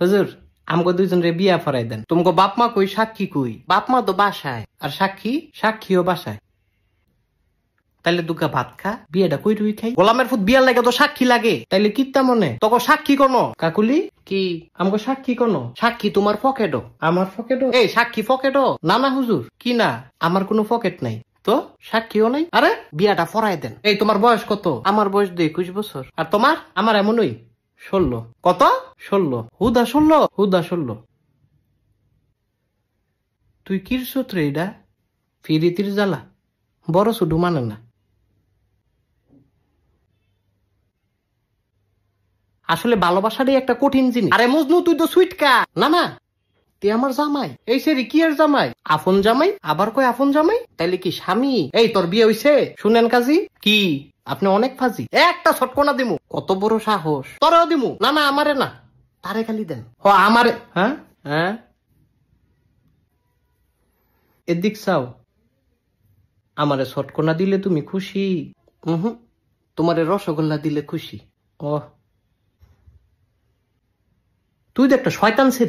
হুজুর আমাকে দুইজন রে বিয়া ফরাই দেন। তোমাকে বাপ মা কই, সাক্ষী কই? বাপ মা তো বাসায়, আর সাক্ষীও বাসায়। তাইলে দুগা ভাত খা, বিয়েটা কই রুই খাই। গোলামের ফুট বিয়ার লাগে তো সাক্ষী লাগে, তাইলে কিত্তা মনে তোকে সাক্ষী কোনো? কাকুলি কি আমাকে সাক্ষী কোনো? সাক্ষী তোমার পকেটও, আমার পকেটও। এই সাক্ষী পকেটও না? না হুজুর, কি না, আমার কোনো পকেট নাই তো, সাক্ষীও নাই। আরে বিয়াটা ফরাই দেন। এই তোমার বয়স কত? আমার বয়স 21 বছর। আর তোমার? আমার এমনই 16। কত? 16। হুদা 16। তুই কিরছত রে এটা? ফিরিতির জ্বালা বড় শুধু মানে না। আসলে ভালোবাসারই একটা কঠিন জিনিস। আরে মজনু তুই তো সুইটকা। না না, তুই আমার জামাই। এই সেরি কি আর জামাই? আপন জামাই, আবার কই আপন জামাই? তাইলে কি স্বামী? এই তোর বিয়ে হইছে? শুনেন কাজী কি আপনি অনেক ফাজি। একটা ছটকোনা দিমু। কত বড় সাহস! তোরেও দিমু। না না, আমারে না, তারে খালি দেন। হ আমারে। হ্যাঁ হ্যাঁ, এদিক চাও। আমারে ছটকোনা দিলে তুমি খুশি? তোমারে রসগোল্লা দিলে খুশি। ও তুই তো একটা শয়তান ছে।